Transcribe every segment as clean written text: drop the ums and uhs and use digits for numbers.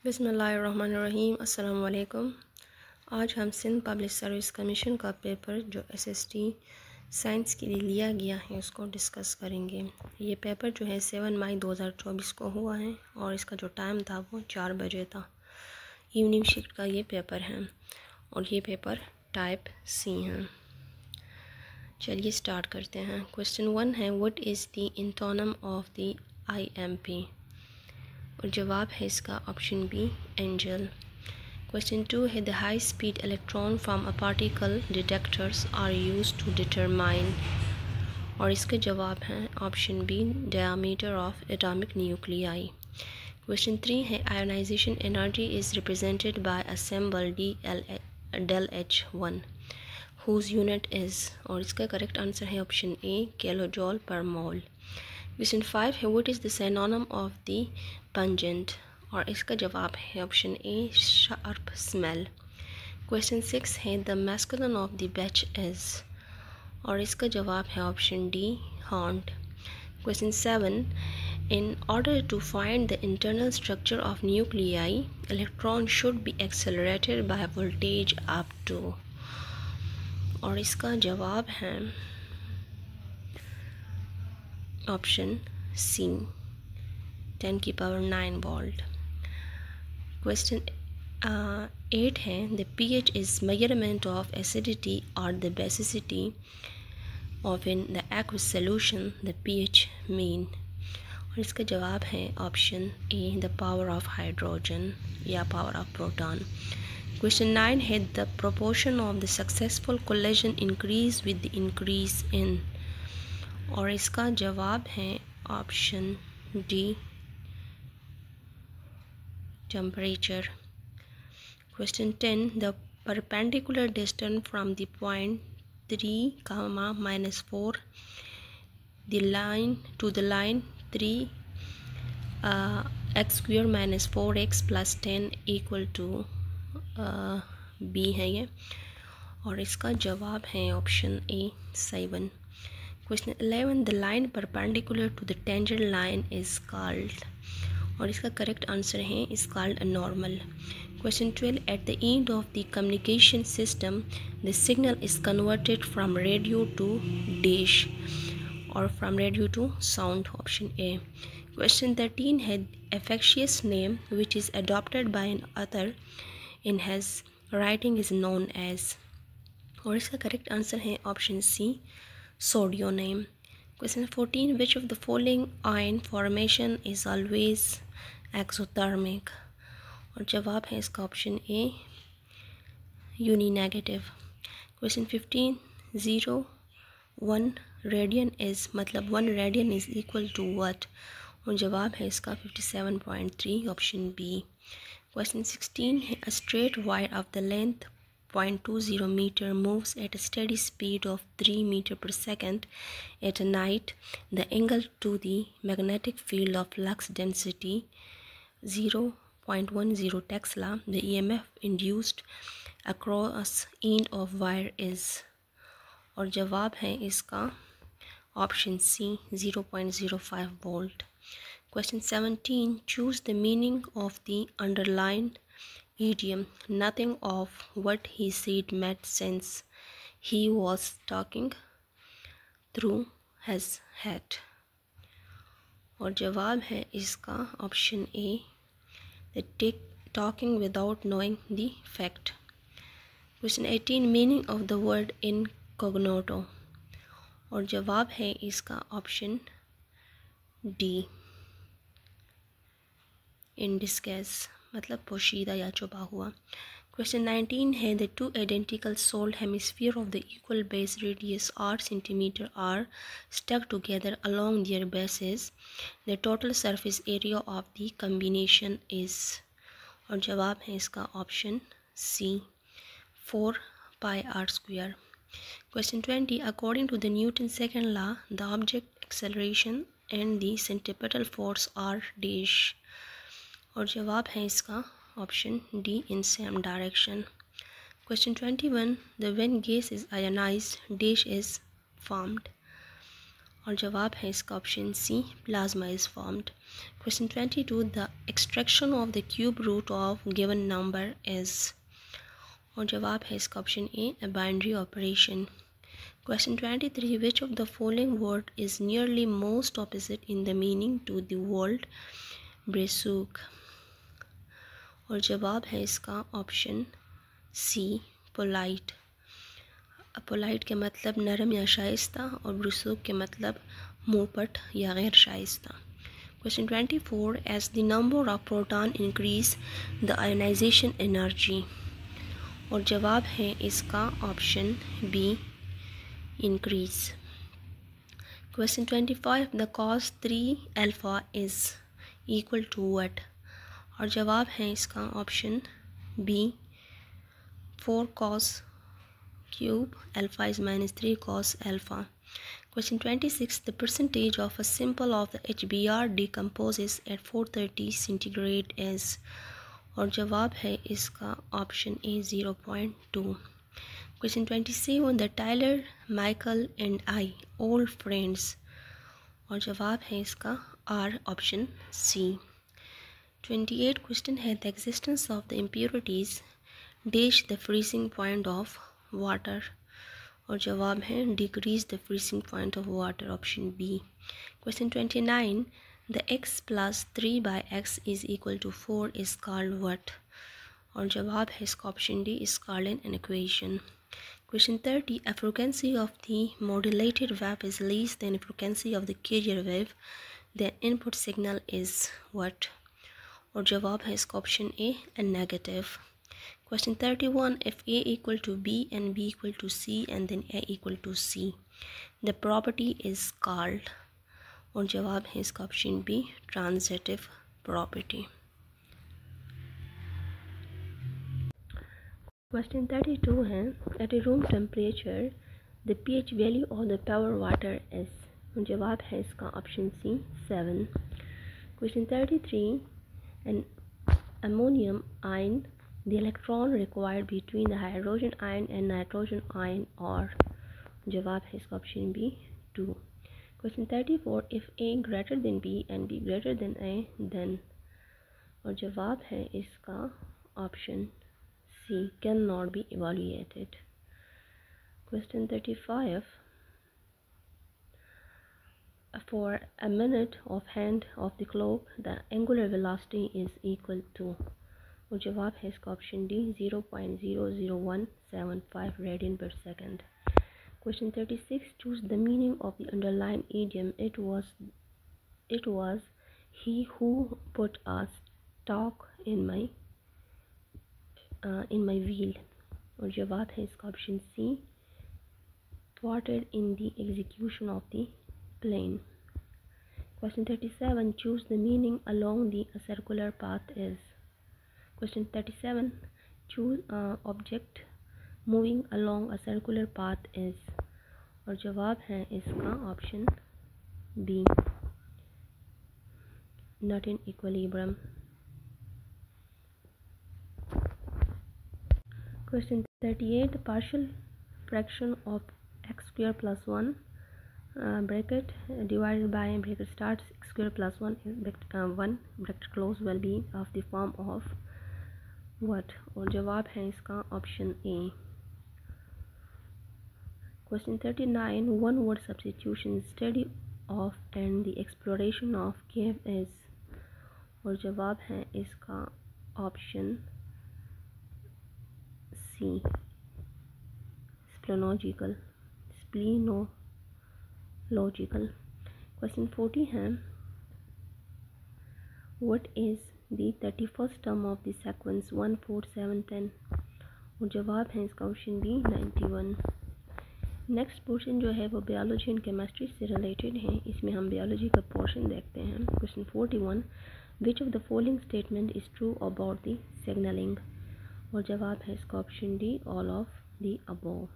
बिस्मिल्लाहिर्रहमानिर्रहीम। अस्सलाम वालेकुम। आज हम सिंध पब्लिक सर्विस कमीशन का पेपर जो SST साइंस के लिए लिया गया है उसको डिस्कस करेंगे। ये पेपर जो है 7 मई 2024 को हुआ है और इसका जो टाइम था वो 4 बजे था। इवनिंग शिफ्ट का ये पेपर है और ये पेपर टाइप C है। चलिए स्टार्ट करते हैं। क्वेश्चन 1 है what is the antonym of the IMP और जवाब है इसका ऑप्शन बी एंजल। क्वेश्चन 2 है the high speed electron from a particle detectors are use to determine और इसके जवाब हैं option B diameter of atomic nuclei. Question 3 है ionisation energy is represented by a symbol ΔH1 whose unit is और इसका correct answer है option A kilojoule per mole. Question 5 है what is the synonym of the pungent और इसका जवाब है option A sharp smell. Question 6 है the masculine of the batch is और इसका जवाब है option D haunt. Question 7 in order to find the internal structure of nuclei electron should be accelerated by voltage up to और इसका जवाब है option C 10⁹ volt. Question 8 है the pH is measurement of acidity और the basicity of in the aqueous solution the pH mean और इसका जवाब है option A the power of hydrogen या पावर ऑफ प्रोटॉन। क्वेश्चन 9 है the proportion of the successful collision increase with the increase in और इसका जवाब है option D temperature. Question 10 the perpendicular distance from the point 3, -4 the line to the line 3 x² - 4x + 10 = b है ये और इसका जवाब है option A 7। Question 11 the line perpendicular to the tangent line is called और इसका करेक्ट आंसर है is called normal. Question 12 at the end of the communication system the signal is converted from radio to dish और from radio to sound option A. Question 13 है a fictitious name which is adopted by an author in his writing is known as और इसका correct answer है option C सोडियोनेम। Question 14 which of the following ion formation is always exothermic और जवाब है इसका option A यूनिनेगेटिव। Question 15 0 1 radian is मतलब 1 radian is equal to what और जवाब है इसका 57.3 ऑप्शन बी। क्वेश्चन 16 है a straight wire of the length 0.20 meter moves at a steady speed of 3 meter per second at night. The angle to the magnetic field of flux density 0.10 Tesla. The EMF induced across end of wire is और जवाब है इसका option C 0.05 volt. Question 17 choose the meaning of the underlined idiom nothing of what he said made sense he was talking through his head और जवाब है इसका option A the talking without knowing the fact. Question 18 meaning of the word incognito और जवाब है इसका option D इन डिस्गेस मतलब पोशीदा या छुपा हुआ। क्वेश्चन 19 है the two identical solid hemisphere of the equal base radius 8 centimetre are stuck together along their bases the total surface area of the combination is और जवाब है इसका option C 4πr²। Question 20 according to the Newton second law the object acceleration and the centripetal force are dash और जवाब है इसका option D in same direction. Question 21 the when gas is ionised dash is formed और जवाब है इसका option C, plasma is formed. Question 22, the extraction of the cube root of given number is, और जवाब है इसका option A, a binary operation. Question 23, which of the following word is nearly most opposite in the meaning to the word ब्रेसूक, और जवाब है इसका option सी, polite. Polite के मतलब नरम या शाइस्ता और ब्रेसूक के मतलब मुँहपट या गैर Shaista. Question 24, as the number of proton increase the ionization energy, और जवाब है इसका option B, increase. Question 25, the cos 3 alpha is equal to what, और जवाब है इसका option B, 4 cos cube alpha is minus 3 cos alpha. Question 26, the percentage of a sample of the HBr decomposes at 430 centigrade is, और जवाब है इसका option A, 0.2. Question 27, the Tyler, Michael and I all friends, और जवाब है इसका are, option C. 28 question है, the existence of the impurities dash the freezing point of water, और जवाब है decrease the freezing point of water, option B. Question 29, the x plus 3 by x is equal to 4 is called what, और जवाब है इसका option D, Scarlett equation. Question 30, a frequency of the modulated wave is less than frequency of the carrier wave, the input signal is what, और जवाब है इसका option A, negative. Question 31, if A equal to B and B equal to C and then A equal to C, the property is called, और जवाब है इसका option B, transitive property. Question 32 है, at a room temperature the pH value of the pure water is, और जवाब है इसका option C, 7. Question 33, an ammonium ion, the electron required between the hydrogen ion and nitrogen ion, और जवाब है इसका option B, 2. Question 34, if A greater than B and B greater than A then, और जवाब है इसका option C, cannot be evaluated. Question 35, for a minute of hand of the clock the angular velocity is equal to, और जवाब है इसका option D, 0.00175 radian per second. Question 36, choose the meaning of the underlying idiom it was he who put a stock in my wheel, और जवाब है इसका option C, thwarted in the execution of the plane. Question 37, choose the meaning along the circular path is. Question 37, choose object moving along a circular path is, और जवाब है इसका option B, not in equilibrium. Question 38, the partial fraction of x square plus 1 bracket divided by bracket starts x square plus 1 bracket close will be of the form of what, और जवाब है इसका option A. Question 39, one word substitution, study of and the exploration of cave is, और जवाब है इसका option सी, स्प्लेनोलॉजिकल. Question 40 है, what is the 31st term of the sequence 1 4 7 10, और जवाब है इसका ऑप्शन बी, 91. नेक्स्ट पोर्शन जो है वो बायोलॉजी एंड केमिस्ट्री से रिलेटेड है, इसमें हम बायोलॉजी का पोर्शन देखते हैं. Question 41, which of the following statement is true about the signalling, और जवाब है इसका option D, all of the above.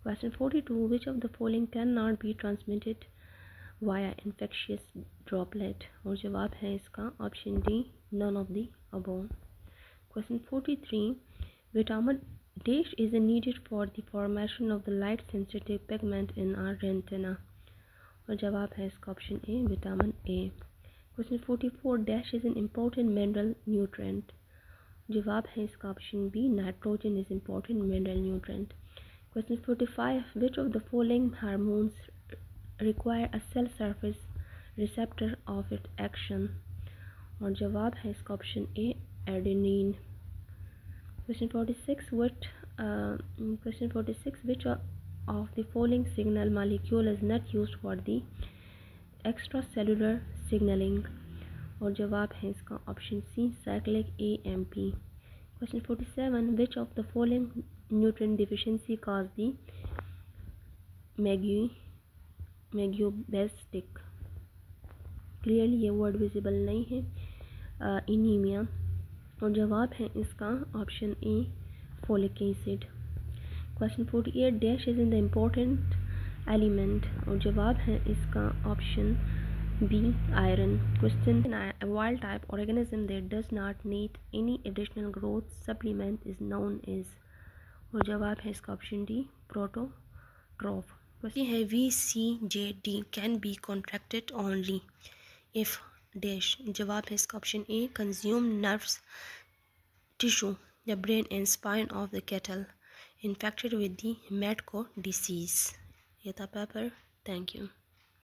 Question 42, which of the following can not be transmitted via infectious droplet, और जवाब है इसका option D, none of the above. Question 43, vitamin dash is needed for the formation of the light sensitive pigment in our retina, और जवाब है इसका option A vitamin A. Question 44 dash is an important mineral nutrient. जवाब है इसका option B nitrogen is important mineral nutrient. Question 45 which of the following hormones require a cell surface receptor of it action. और जवाब है इसका option A adenine. Question 46 which of the following signal molecule is not used for the extracellular signaling। और जवाब है इसका option C cyclic AMP। Question 47 which of the following nutrient deficiency cause the megaloblastic. Clearly ये word visible नहीं है। Anaemia. और जवाब है इसका option A folic acid. Question 48 dash is in the important element. और जवाब है इसका option B iron. Question a wild type organism that does not need any additional growth supplement is known as। और जवाब है इसका ऑप्शन डी प्रोटोट्रोफ। क्वेश्चन है VCJD can be contracted only if dash. जवाब है इसका option A consume nerves tissue, the brain and spine of the cattle infected with the mad cow disease। ये था पेपर। Thank you.